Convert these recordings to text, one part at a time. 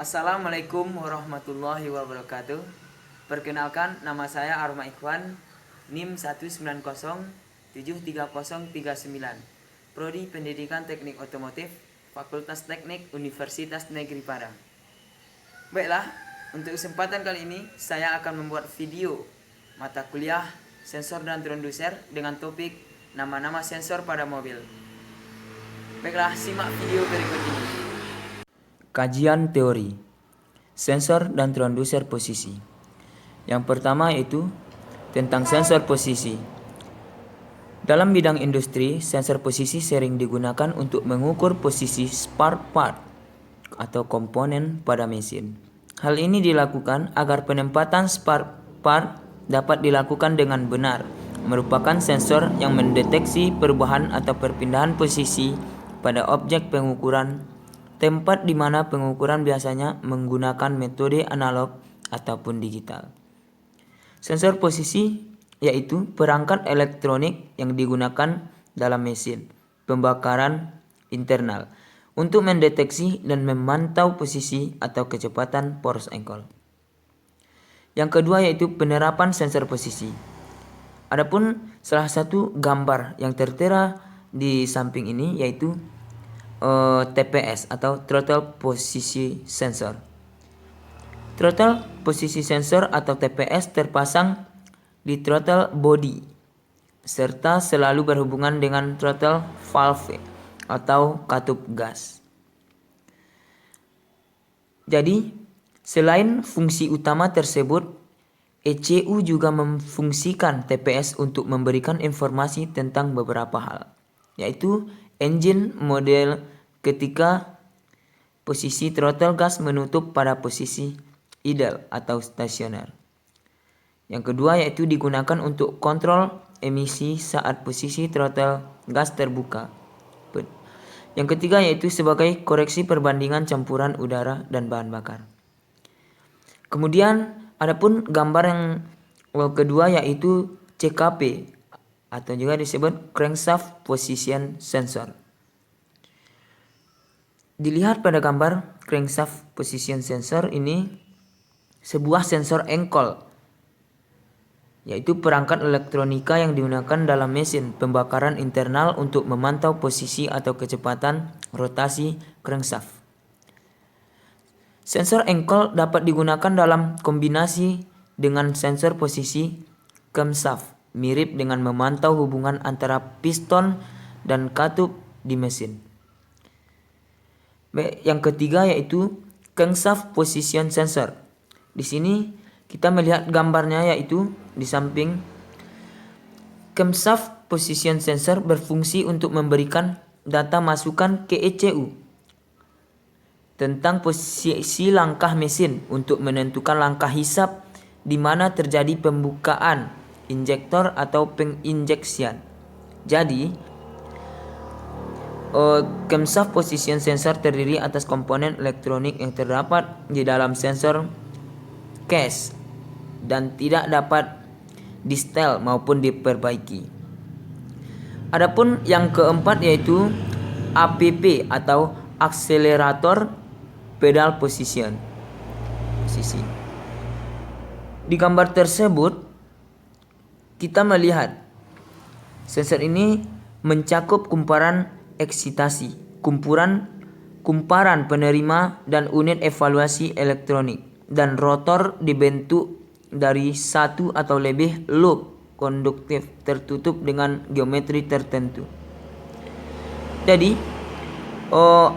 Assalamualaikum warahmatullahi wabarakatuh. Perkenalkan, nama saya Arma Ikhwan, NIM 190733039, Prodi Pendidikan Teknik Otomotif, Fakultas Teknik Universitas Negeri Padang. Baiklah, untuk kesempatan kali ini saya akan membuat video mata kuliah sensor dan transducer dengan topik nama-nama sensor pada mobil. Baiklah, simak video berikut ini. Kajian teori sensor dan transducer posisi. Yang pertama yaitu tentang sensor posisi. Dalam bidang industri, sensor posisi sering digunakan untuk mengukur posisi spare part atau komponen pada mesin. Hal ini dilakukan agar penempatan spare part dapat dilakukan dengan benar, merupakan sensor yang mendeteksi perubahan atau perpindahan posisi pada objek pengukuran, tempat di mana pengukuran biasanya menggunakan metode analog ataupun digital. Sensor posisi yaitu perangkat elektronik yang digunakan dalam mesin pembakaran internal untuk mendeteksi dan memantau posisi atau kecepatan poros engkol. Yang kedua yaitu penerapan sensor posisi. Adapun salah satu gambar yang tertera di samping ini yaitu TPS atau Throttle Position Sensor. Throttle Position Sensor atau TPS terpasang di throttle body serta selalu berhubungan dengan throttle valve atau katup gas. Jadi, selain fungsi utama tersebut, ECU juga memfungsikan TPS untuk memberikan informasi tentang beberapa hal, yaitu engine model ketika posisi throttle gas menutup pada posisi idle atau stasioner. Yang kedua yaitu digunakan untuk kontrol emisi saat posisi throttle gas terbuka. Yang ketiga yaitu sebagai koreksi perbandingan campuran udara dan bahan bakar. Kemudian adapun gambar yang kedua yaitu CKP atau juga disebut Crankshaft Position Sensor. Dilihat pada gambar crankshaft position sensor ini sebuah sensor engkol, yaitu perangkat elektronika yang digunakan dalam mesin pembakaran internal untuk memantau posisi atau kecepatan rotasi crankshaft. Sensor engkol dapat digunakan dalam kombinasi dengan sensor posisi camshaft, mirip dengan memantau hubungan antara piston dan katup di mesin. Yang ketiga yaitu crankshaft position sensor. Di sini kita melihat gambarnya yaitu di samping camshaft position sensor berfungsi untuk memberikan data masukan ke ECU tentang posisi langkah mesin untuk menentukan langkah hisap di mana terjadi pembukaan injektor atau penginjeksian. Jadi camshaft position sensor terdiri atas komponen elektronik yang terdapat di dalam sensor case dan tidak dapat di-setel maupun diperbaiki. Adapun yang keempat yaitu APP atau akselerator pedal position. Di gambar tersebut kita melihat sensor ini mencakup kumparan eksitasi, kumparan penerima dan unit evaluasi elektronik, dan rotor dibentuk dari satu atau lebih loop konduktif tertutup dengan geometri tertentu. Jadi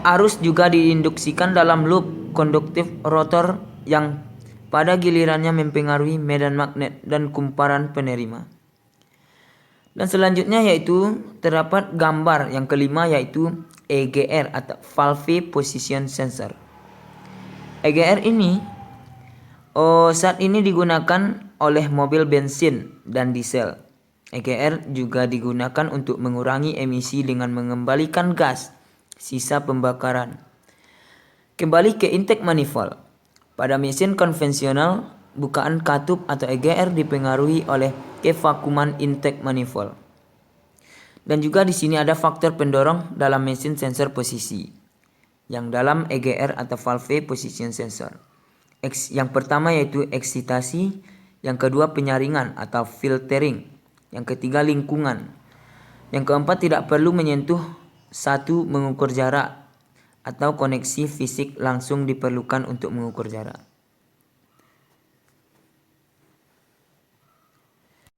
arus juga diinduksikan dalam loop konduktif rotor yang pada gilirannya mempengaruhi medan magnet dan kumparan penerima. Dan selanjutnya yaitu terdapat gambar yang kelima yaitu EGR atau Valve Position Sensor. EGR ini saat ini digunakan oleh mobil bensin dan diesel. EGR juga digunakan untuk mengurangi emisi dengan mengembalikan gas sisa pembakaran kembali ke intake manifold. Pada mesin konvensional, bukaan katup atau EGR dipengaruhi oleh kevakuman intake manifold. Dan juga di sini ada faktor pendorong dalam mesin sensor posisi. yang dalam EGR atau valve position sensor. Yang pertama yaitu eksitasi, yang kedua penyaringan atau filtering, yang ketiga lingkungan, yang keempat tidak perlu menyentuh mengukur jarak atau koneksi fisik langsung diperlukan untuk mengukur jarak.